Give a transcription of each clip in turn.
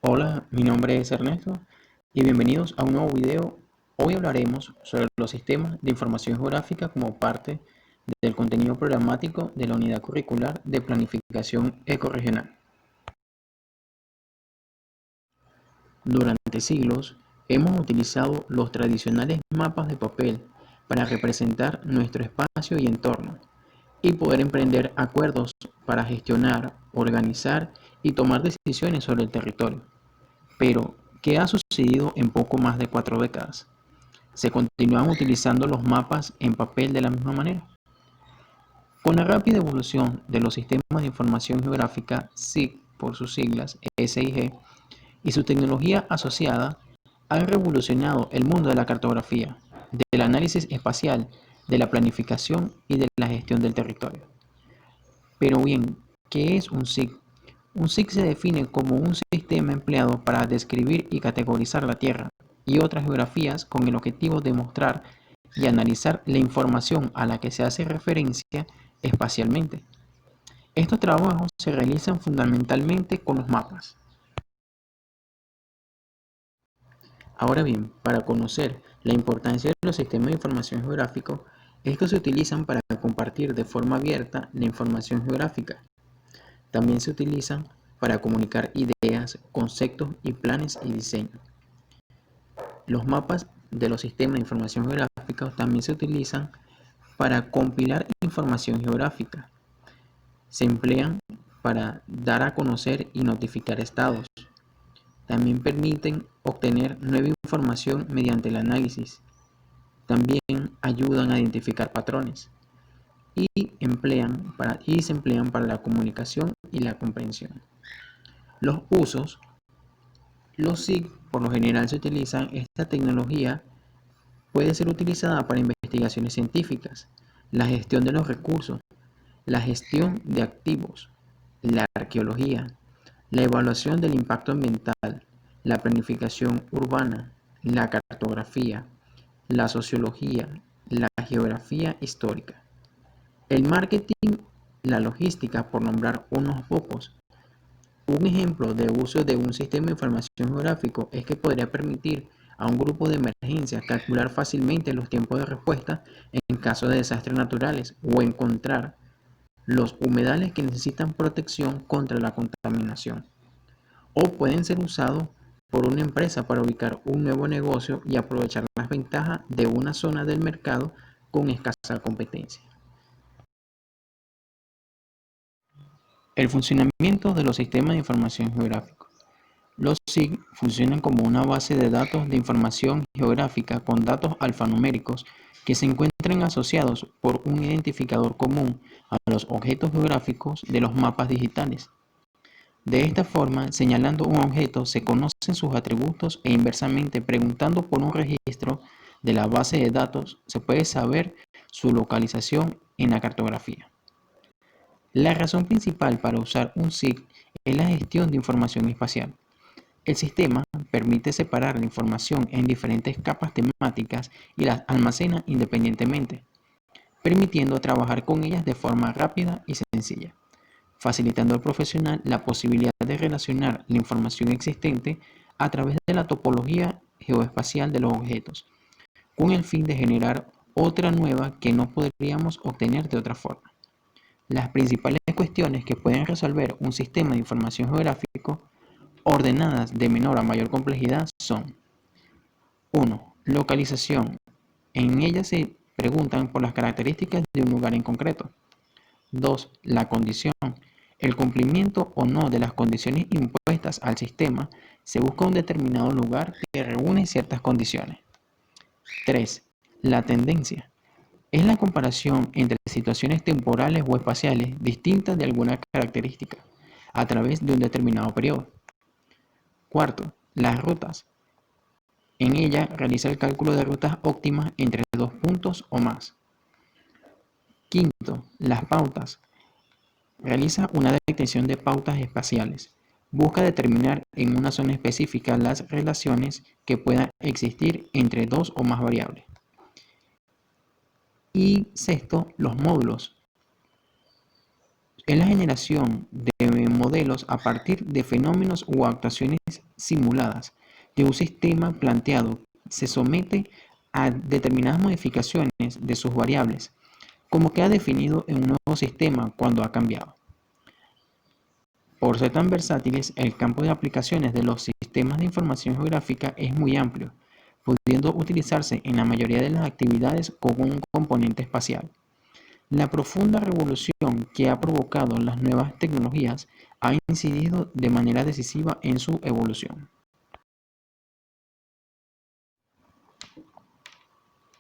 Hola, mi nombre es Ernesto y bienvenidos a un nuevo video. Hoy hablaremos sobre los sistemas de información geográfica como parte del contenido programático de la Unidad Curricular de Planificación Ecorregional. Durante siglos hemos utilizado los tradicionales mapas de papel para representar nuestro espacio y entorno y poder emprender acuerdos para gestionar, organizar y tomar decisiones sobre el territorio. Pero, ¿qué ha sucedido en poco más de 4 décadas? ¿Se continúan utilizando los mapas en papel de la misma manera? Con la rápida evolución de los sistemas de información geográfica, SIG por sus siglas, SIG, y su tecnología asociada, han revolucionado el mundo de la cartografía, del análisis espacial, de la planificación y de la gestión del territorio. Pero bien, ¿qué es un SIG? Un SIG se define como un sistema empleado para describir y categorizar la Tierra y otras geografías con el objetivo de mostrar y analizar la información a la que se hace referencia espacialmente. Estos trabajos se realizan fundamentalmente con los mapas. Ahora bien, para conocer la importancia de los sistemas de información geográfica, estos se utilizan para compartir de forma abierta la información geográfica. También se utilizan para comunicar ideas, conceptos y planes y diseño. Los mapas de los sistemas de información geográfica también se utilizan para compilar información geográfica. Se emplean para dar a conocer y notificar estados. También permiten obtener nueva información mediante el análisis. También ayudan a identificar patrones y se emplean para la comunicación y la comprensión. Los usos. Los SIG por lo general se utilizan. Esta tecnología puede ser utilizada para investigaciones científicas, la gestión de los recursos, la gestión de activos, la arqueología, la evaluación del impacto ambiental, la planificación urbana, la cartografía, la sociología, la geografía histórica, el marketing, la logística, por nombrar unos pocos. Un ejemplo de uso de un sistema de información geográfico es que podría permitir a un grupo de emergencia calcular fácilmente los tiempos de respuesta en caso de desastres naturales o encontrar los humedales que necesitan protección contra la contaminación. O pueden ser usados por una empresa para ubicar un nuevo negocio y aprovechar las ventajas de una zona del mercado con escasa competencia. El funcionamiento de los sistemas de información geográfica. Los SIG funcionan como una base de datos de información geográfica con datos alfanuméricos que se encuentran asociados por un identificador común a los objetos geográficos de los mapas digitales. De esta forma, señalando un objeto se conocen sus atributos e inversamente preguntando por un registro de la base de datos se puede saber su localización en la cartografía. La razón principal para usar un SIG es la gestión de información espacial. El sistema permite separar la información en diferentes capas temáticas y las almacena independientemente, permitiendo trabajar con ellas de forma rápida y sencilla, facilitando al profesional la posibilidad de relacionar la información existente a través de la topología geoespacial de los objetos, con el fin de generar otra nueva que no podríamos obtener de otra forma. Las principales cuestiones que pueden resolver un sistema de información geográfico ordenadas de menor a mayor complejidad son: 1. Localización. En ella se preguntan por las características de un lugar en concreto. 2. La condición. El cumplimiento o no de las condiciones impuestas al sistema se busca un determinado lugar que reúne ciertas condiciones. 3. La tendencia. Es la comparación entre situaciones temporales o espaciales distintas de alguna característica a través de un determinado periodo. Cuarto, las rutas. En ella realiza el cálculo de rutas óptimas entre dos puntos o más. Quinto, las pautas. Realiza una detección de pautas espaciales. Busca determinar en una zona específica las relaciones que puedan existir entre dos o más variables. Y sexto, los módulos. Es la generación de modelos a partir de fenómenos o actuaciones simuladas de un sistema planteado se somete a determinadas modificaciones de sus variables, como queda definido en un nuevo sistema cuando ha cambiado. Por ser tan versátiles, el campo de aplicaciones de los sistemas de información geográfica es muy amplio, pudiendo utilizarse en la mayoría de las actividades con un componente espacial. La profunda revolución que ha provocado las nuevas tecnologías ha incidido de manera decisiva en su evolución.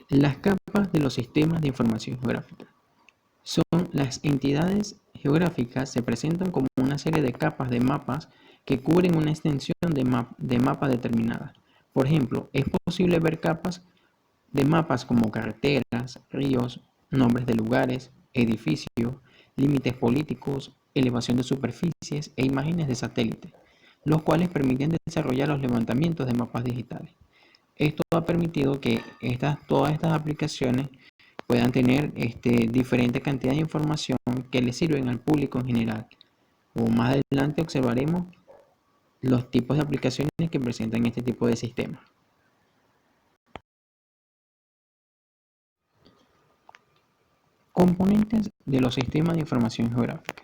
Las capas de los sistemas de información geográfica. Son las entidades geográficas se presentan como una serie de capas de mapas que cubren una extensión de mapa determinada. Por ejemplo, es posible ver capas de mapas como carreteras, ríos, nombres de lugares, edificios, límites políticos, elevación de superficies e imágenes de satélite, los cuales permiten desarrollar los levantamientos de mapas digitales. Esto ha permitido que todas estas aplicaciones puedan tener diferente cantidad de información que le sirven al público en general. O más adelante observaremos los tipos de aplicaciones que presentan este tipo de sistemas. Componentes de los sistemas de información geográfica.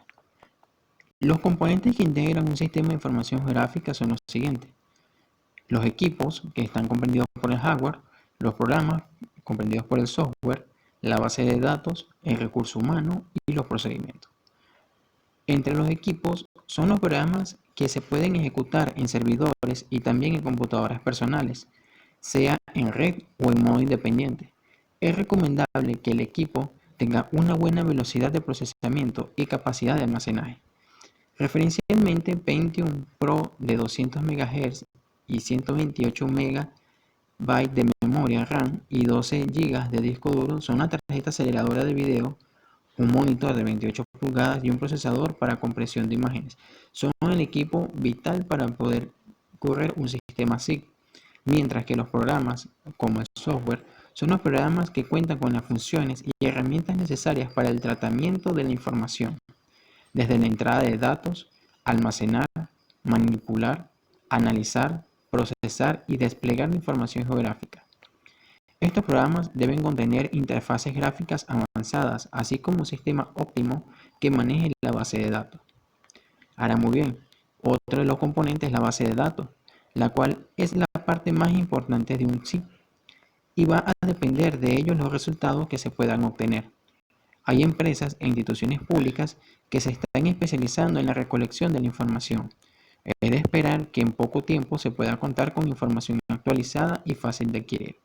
Los componentes que integran un sistema de información geográfica son los siguientes. Los equipos, que están comprendidos por el hardware, los programas, comprendidos por el software, la base de datos, el recurso humano y los procedimientos. Entre los equipos son los programas que se pueden ejecutar en servidores y también en computadoras personales, sea en red o en modo independiente. Es recomendable que el equipo tenga una buena velocidad de procesamiento y capacidad de almacenaje. Referencialmente, Pentium Pro de 200 MHz y 128 MB de memoria RAM y 12 GB de disco duro son una tarjeta aceleradora de video, un monitor de 28 pulgadas y un procesador para compresión de imágenes. Son el equipo vital para poder correr un sistema SIG, mientras que los programas, como el software, son los programas que cuentan con las funciones y herramientas necesarias para el tratamiento de la información, desde la entrada de datos, almacenar, manipular, analizar, procesar y desplegar la información geográfica. Estos programas deben contener interfaces gráficas avanzadas, así como un sistema óptimo que maneje la base de datos. Ahora muy bien, otro de los componentes es la base de datos, la cual es la parte más importante de un SIG y va a depender de ellos los resultados que se puedan obtener. Hay empresas e instituciones públicas que se están especializando en la recolección de la información. Es de esperar que en poco tiempo se pueda contar con información actualizada y fácil de adquirir.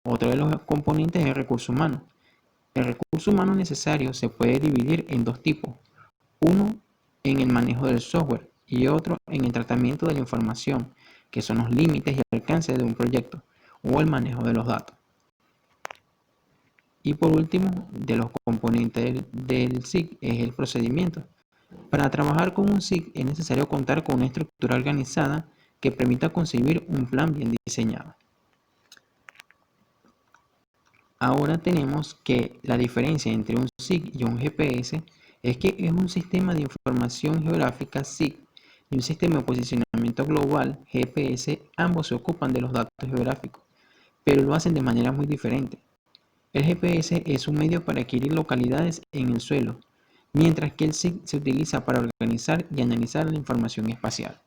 Otro de los componentes es el recurso humano. El recurso humano necesario se puede dividir en dos tipos. Uno en el manejo del software y otro en el tratamiento de la información, que son los límites y alcances de un proyecto, o el manejo de los datos. Y por último, de los componentes del SIG es el procedimiento. Para trabajar con un SIG es necesario contar con una estructura organizada que permita concebir un plan bien diseñado. Ahora tenemos que la diferencia entre un SIG y un GPS es que es un sistema de información geográfica SIG y un sistema de posicionamiento global GPS, ambos se ocupan de los datos geográficos, pero lo hacen de manera muy diferente. El GPS es un medio para adquirir localidades en el suelo, mientras que el SIG se utiliza para organizar y analizar la información espacial.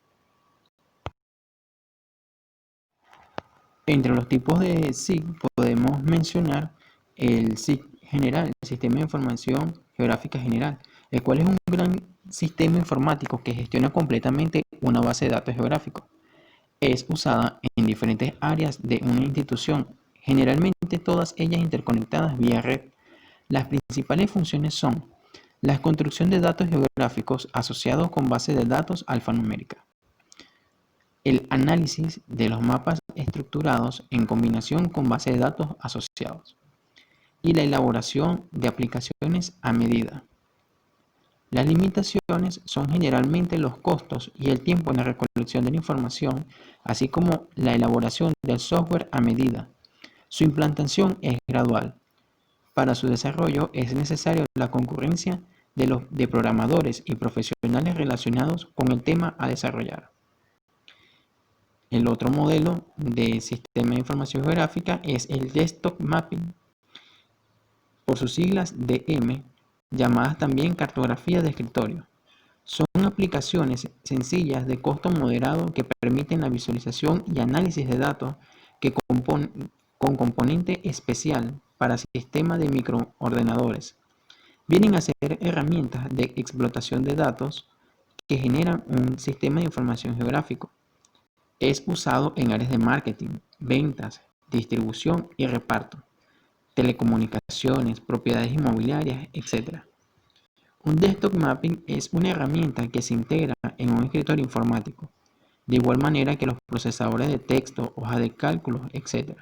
Entre los tipos de SIG podemos mencionar el SIG general, el Sistema de Información Geográfica General, el cual es un gran sistema informático que gestiona completamente una base de datos geográficos. Es usada en diferentes áreas de una institución, generalmente todas ellas interconectadas vía red. Las principales funciones son la construcción de datos geográficos asociados con bases de datos alfanuméricas, el análisis de los mapas estructurados en combinación con bases de datos asociados y la elaboración de aplicaciones a medida. Las limitaciones son generalmente los costos y el tiempo en la recolección de la información, así como la elaboración del software a medida. Su implantación es gradual. Para su desarrollo es necesaria la concurrencia de programadores y profesionales relacionados con el tema a desarrollar. El otro modelo de sistema de información geográfica es el Desktop Mapping, por sus siglas DM, llamadas también cartografía de escritorio. Son aplicaciones sencillas de costo moderado que permiten la visualización y análisis de datos que con componente especial para sistemas de microordenadores. Vienen a ser herramientas de explotación de datos que generan un sistema de información geográfico. Es usado en áreas de marketing, ventas, distribución y reparto, telecomunicaciones, propiedades inmobiliarias, etc. Un desktop mapping es una herramienta que se integra en un escritorio informático, de igual manera que los procesadores de texto, hojas de cálculo, etc.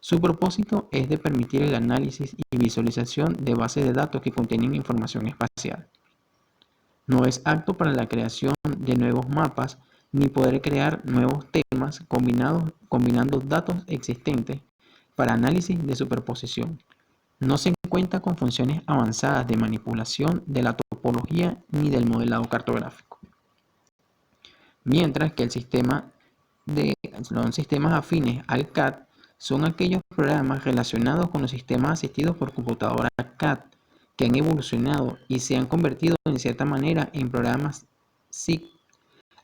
Su propósito es de permitir el análisis y visualización de bases de datos que contienen información espacial. No es apto para la creación de nuevos mapas ni poder crear nuevos temas combinando datos existentes para análisis de superposición. No se cuenta con funciones avanzadas de manipulación de la topología ni del modelado cartográfico. Mientras que los sistemas afines al CAD son aquellos programas relacionados con los sistemas asistidos por computadora CAD que han evolucionado y se han convertido en cierta manera en programas SIG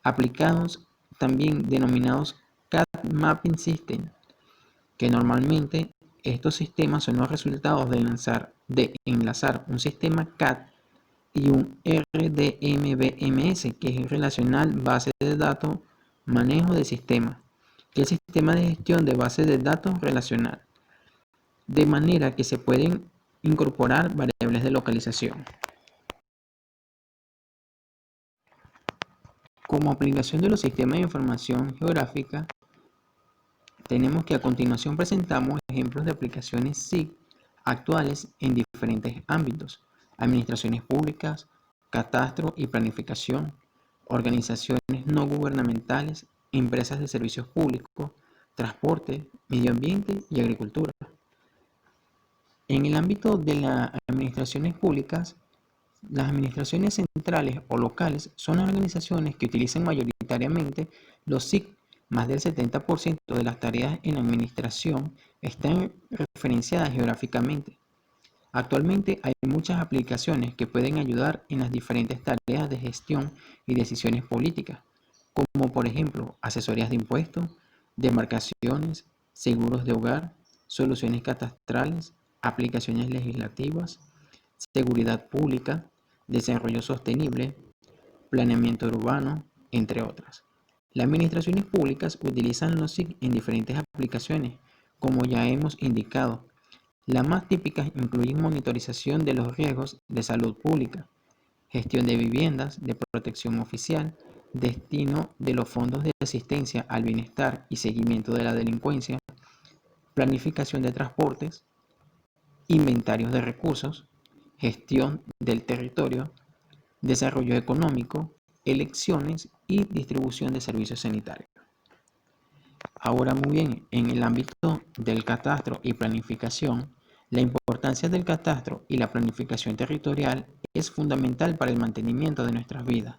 aplicados, también denominados CAD Mapping System, que normalmente estos sistemas son los resultados de enlazar un sistema CAD y un RDMBMS, que es Relacional Base de Datos Manejo de Sistema, que es el sistema de gestión de bases de datos relacional, de manera que se pueden incorporar variables de localización. Como aplicación de los sistemas de información geográfica, tenemos que a continuación presentamos ejemplos de aplicaciones SIG actuales en diferentes ámbitos: administraciones públicas, catastro y planificación, organizaciones no gubernamentales, empresas de servicios públicos, transporte, medio ambiente y agricultura. En el ámbito de las administraciones públicas, las administraciones centrales o locales son organizaciones que utilizan mayoritariamente los SIG. Más del 70% de las tareas en administración están referenciadas geográficamente. Actualmente hay muchas aplicaciones que pueden ayudar en las diferentes tareas de gestión y decisiones políticas, como por ejemplo asesorías de impuestos, demarcaciones, seguros de hogar, soluciones catastrales, aplicaciones legislativas, seguridad pública, desarrollo sostenible, planeamiento urbano, entre otras. Las administraciones públicas utilizan los SIG en diferentes aplicaciones, como ya hemos indicado. Las más típicas incluyen monitorización de los riesgos de salud pública, gestión de viviendas, de protección oficial, destino de los fondos de asistencia al bienestar y seguimiento de la delincuencia, planificación de transportes, inventarios de recursos, gestión del territorio, desarrollo económico, elecciones y distribución de servicios sanitarios. Ahora muy bien, en el ámbito del catastro y planificación, la importancia del catastro y la planificación territorial es fundamental para el mantenimiento de nuestras vidas,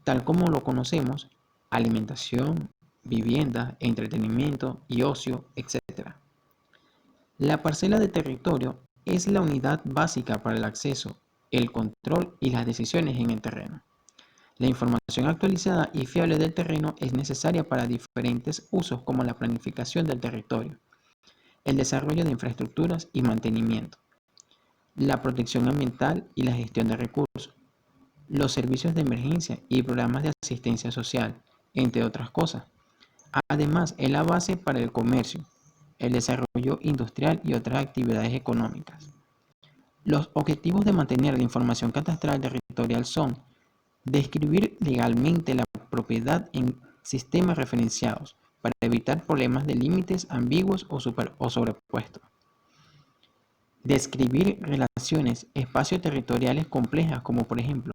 tal como lo conocemos: alimentación, vivienda, entretenimiento y ocio, etc. La parcela de territorio es la unidad básica para el acceso, el control y las decisiones en el terreno. La información actualizada y fiable del terreno es necesaria para diferentes usos, como la planificación del territorio, el desarrollo de infraestructuras y mantenimiento, la protección ambiental y la gestión de recursos, los servicios de emergencia y programas de asistencia social, entre otras cosas. Además, es la base para el comercio, el desarrollo industrial y otras actividades económicas. Los objetivos de mantener la información catastral territorial son: describir legalmente la propiedad en sistemas referenciados para evitar problemas de límites ambiguos o sobrepuestos. Describir relaciones espacio-territoriales complejas, como por ejemplo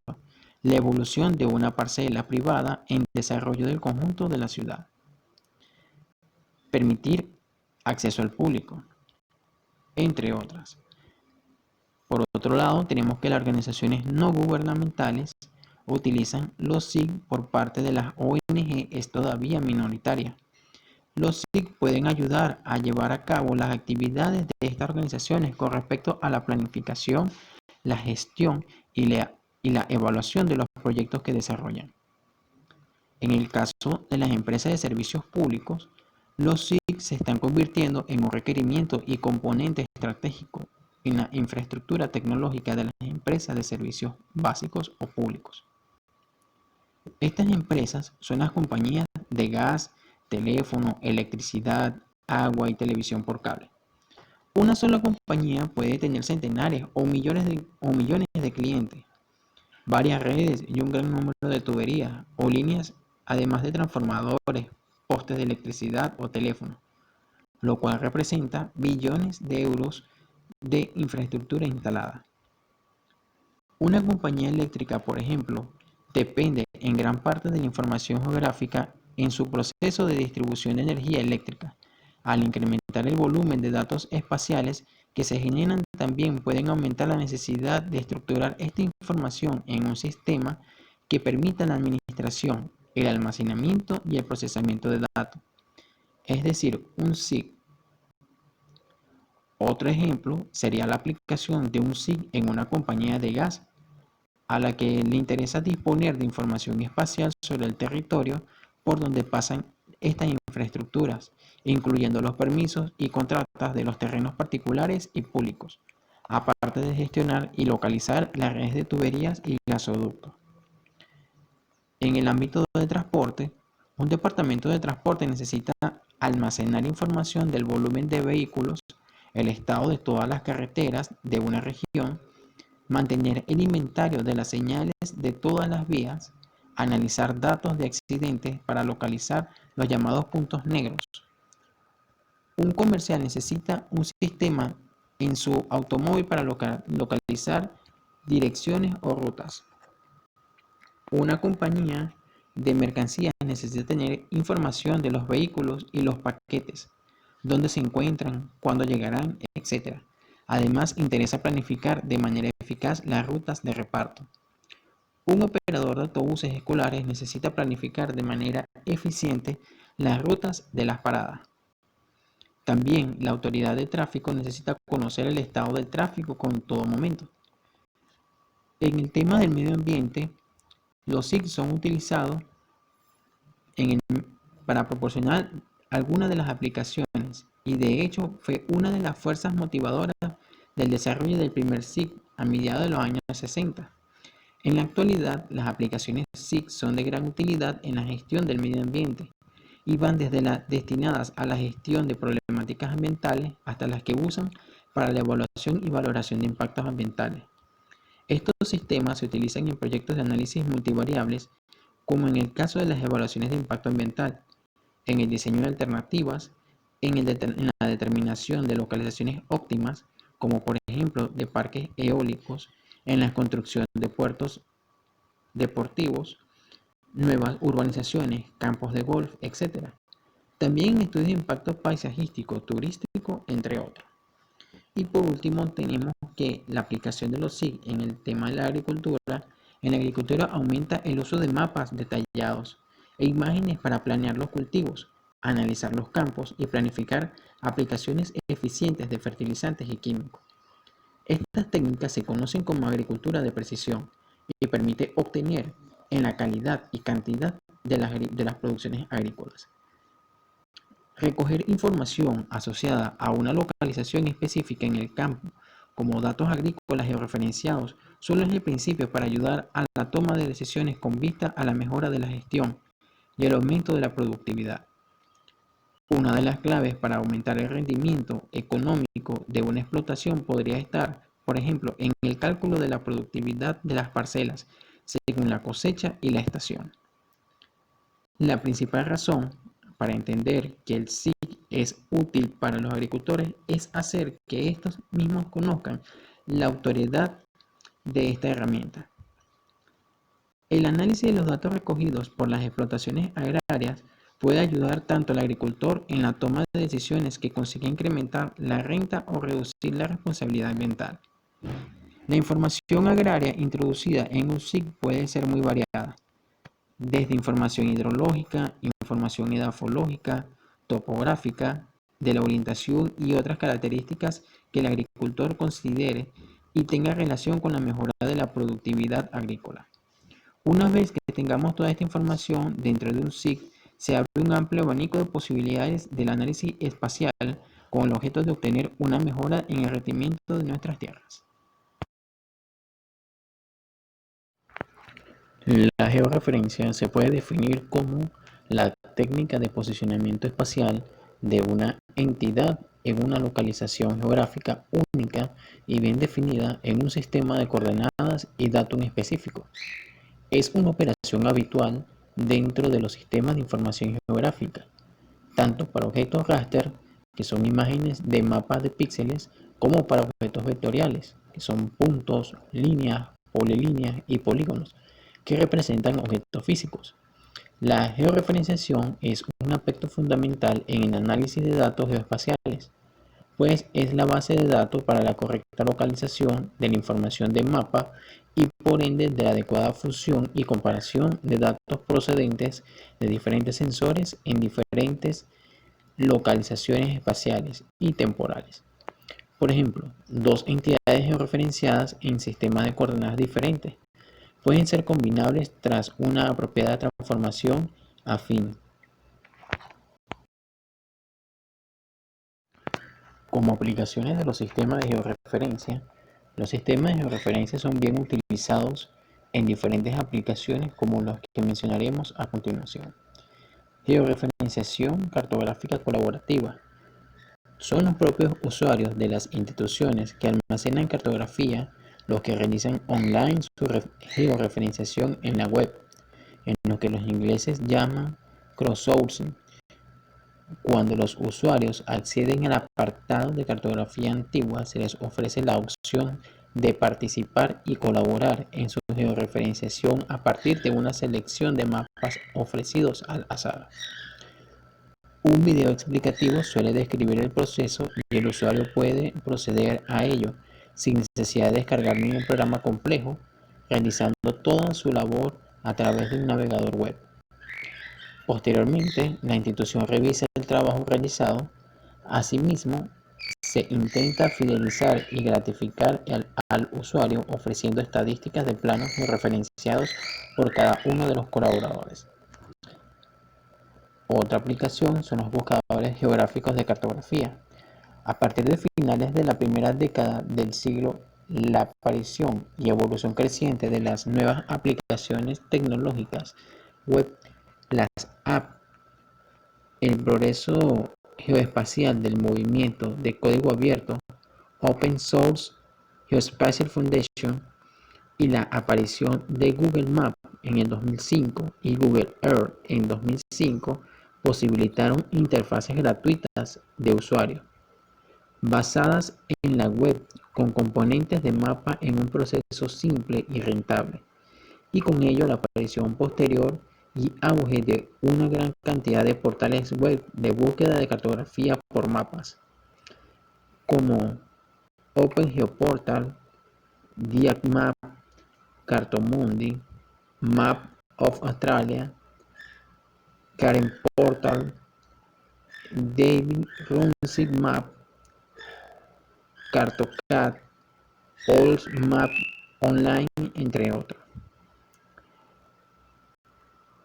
la evolución de una parcela privada en desarrollo del conjunto de la ciudad. Permitir acceso al público, entre otras. Por otro lado, tenemos que las organizaciones no gubernamentales utilizan los SIG por parte de las ONG es todavía minoritaria. Los SIG pueden ayudar a llevar a cabo las actividades de estas organizaciones con respecto a la planificación, la gestión y la evaluación de los proyectos que desarrollan. En el caso de las empresas de servicios públicos, los SIG se están convirtiendo en un requerimiento y componente estratégico en la infraestructura tecnológica de las empresas de servicios básicos o públicos. Estas empresas son las compañías de gas, teléfono, electricidad, agua y televisión por cable. Una sola compañía puede tener centenares o millones de clientes, varias redes y un gran número de tuberías o líneas, además de transformadores, postes de electricidad o teléfono, lo cual representa billones de euros de infraestructura instalada. Una compañía eléctrica, por ejemplo, depende en gran parte de la información geográfica en su proceso de distribución de energía eléctrica. Al incrementar el volumen de datos espaciales que se generan, también pueden aumentar la necesidad de estructurar esta información en un sistema que permita la administración, el almacenamiento y el procesamiento de datos, es decir, un SIG. Otro ejemplo sería la aplicación de un SIG en una compañía de gas a la que le interesa disponer de información espacial sobre el territorio por donde pasan estas infraestructuras, incluyendo los permisos y contratas de los terrenos particulares y públicos, aparte de gestionar y localizar las redes de tuberías y gasoductos. En el ámbito de transporte, un departamento de transporte necesita almacenar información del volumen de vehículos, el estado de todas las carreteras de una región, mantener el inventario de las señales de todas las vías, analizar datos de accidentes para localizar los llamados puntos negros. Un comercial necesita un sistema en su automóvil para localizar direcciones o rutas. Una compañía de mercancías necesita tener información de los vehículos y los paquetes, dónde se encuentran, cuándo llegarán, etc. Además, interesa planificar de manera eficaz las rutas de reparto. Un operador de autobuses escolares necesita planificar de manera eficiente las rutas de las paradas. También la autoridad de tráfico necesita conocer el estado del tráfico en todo momento. En el tema del medio ambiente, los SIG son utilizados para proporcionar algunas de las aplicaciones y de hecho fue una de las fuerzas motivadoras del desarrollo del primer SIG a mediados de los años 60. En la actualidad, las aplicaciones SIG son de gran utilidad en la gestión del medio ambiente y van desde las destinadas a la gestión de problemáticas ambientales hasta las que usan para la evaluación y valoración de impactos ambientales. Estos sistemas se utilizan en proyectos de análisis multivariables, como en el caso de las evaluaciones de impacto ambiental, en el diseño de alternativas, en la determinación de localizaciones óptimas, como por ejemplo de parques eólicos, en la construcción de puertos deportivos, nuevas urbanizaciones, campos de golf, etc. También en estudios de impacto paisajístico, turístico, entre otros. Y por último tenemos que la aplicación de los SIG en el tema de la agricultura. En la agricultura aumenta el uso de mapas detallados e imágenes para planear los cultivos, analizar los campos y planificar aplicaciones eficientes de fertilizantes y químicos. Estas técnicas se conocen como agricultura de precisión y permite obtener en la calidad y cantidad de las producciones agrícolas. Recoger información asociada a una localización específica en el campo, como datos agrícolas georreferenciados, solo es el principio para ayudar a la toma de decisiones con vista a la mejora de la gestión y el aumento de la productividad. Una de las claves para aumentar el rendimiento económico de una explotación podría estar, por ejemplo, en el cálculo de la productividad de las parcelas según la cosecha y la estación. La principal razón para entender que el SIG es útil para los agricultores es hacer que estos mismos conozcan la autoridad de esta herramienta. El análisis de los datos recogidos por las explotaciones agrarias puede ayudar tanto al agricultor en la toma de decisiones que consiga incrementar la renta o reducir la responsabilidad ambiental. La información agraria introducida en un SIG puede ser muy variada, desde información hidrológica, información edafológica, topográfica, de la orientación y otras características que el agricultor considere y tenga relación con la mejora de la productividad agrícola. Una vez que tengamos toda esta información dentro de un SIG, se abre un amplio abanico de posibilidades del análisis espacial con el objeto de obtener una mejora en el rendimiento de nuestras tierras. La georreferencia se puede definir como la técnica de posicionamiento espacial de una entidad en una localización geográfica única y bien definida en un sistema de coordenadas y datos específicos. Es una operación habitual dentro de los sistemas de información geográfica, tanto para objetos raster, que son imágenes de mapas de píxeles, como para objetos vectoriales, que son puntos, líneas, polilíneas y polígonos, que representan objetos físicos. La georreferenciación es un aspecto fundamental en el análisis de datos geoespaciales, pues es la base de datos para la correcta localización de la información de mapa y por ende de la adecuada fusión y comparación de datos procedentes de diferentes sensores en diferentes localizaciones espaciales y temporales. Por ejemplo, dos entidades georreferenciadas en sistemas de coordenadas diferentes pueden ser combinables tras una apropiada transformación afín. Como aplicaciones de los sistemas de georreferencia, los sistemas de georreferencia son bien utilizados en diferentes aplicaciones como las que mencionaremos a continuación. Georreferenciación cartográfica colaborativa. Son los propios usuarios de las instituciones que almacenan cartografía los que realizan online su georreferenciación en la web, en lo que los ingleses llaman crowdsourcing. Cuando los usuarios acceden al apartado de cartografía antigua, se les ofrece la opción de participar y colaborar en su georreferenciación a partir de una selección de mapas ofrecidos al azar. Un video explicativo suele describir el proceso y el usuario puede proceder a ello sin necesidad de descargar ningún programa complejo, realizando toda su labor a través de un navegador web. Posteriormente, la institución revisa el trabajo realizado. Asimismo, se intenta fidelizar y gratificar al usuario ofreciendo estadísticas de planos referenciados por cada uno de los colaboradores. Otra aplicación son los buscadores geográficos de cartografía. A partir de finales de la primera década del siglo, la aparición y evolución creciente de las nuevas aplicaciones tecnológicas web, las apps, el progreso geoespacial del movimiento de código abierto, Open Source Geospatial Foundation y la aparición de Google Maps en el 2005 y Google Earth en 2005 posibilitaron interfaces gratuitas de usuario, basadas en la web con componentes de mapa en un proceso simple y rentable, y con ello la aparición posterior y auge de una gran cantidad de portales web de búsqueda de cartografía por mapas, como OpenGeoportal, DiagMap, Cartomundi, Map of Australia, Karen Portal, David Runcic Map, Cartocat, Ols Map Online, entre otros.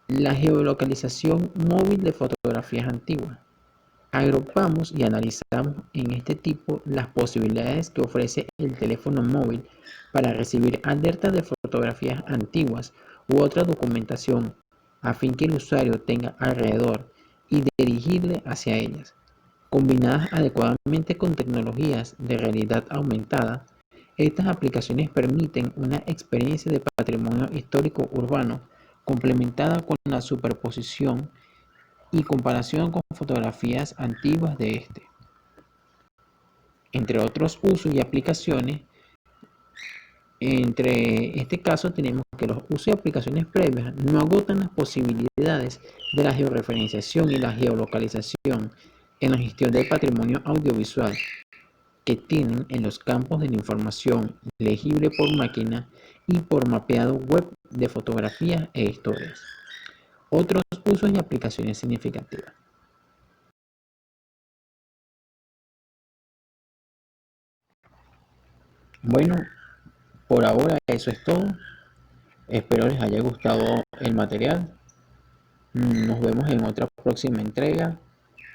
La geolocalización móvil de fotografías antiguas. Agrupamos y analizamos en este tipo las posibilidades que ofrece el teléfono móvil para recibir alertas de fotografías antiguas u otra documentación a fin que el usuario tenga alrededor y dirigirle hacia ellas. Combinadas adecuadamente con tecnologías de realidad aumentada, estas aplicaciones permiten una experiencia de patrimonio histórico urbano complementada con la superposición y comparación con fotografías antiguas de este. Entre otros usos y aplicaciones, entre este caso tenemos que los usos y aplicaciones previas no agotan las posibilidades de la georreferenciación y la geolocalización en la gestión del patrimonio audiovisual, que tienen en los campos de la información legible por máquina y por mapeado web de fotografías e historias. Otros usos y aplicaciones significativas. Bueno, por ahora eso es todo. Espero les haya gustado el material. Nos vemos en otra próxima entrega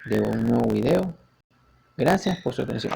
de un nuevo video. Gracias por su atención.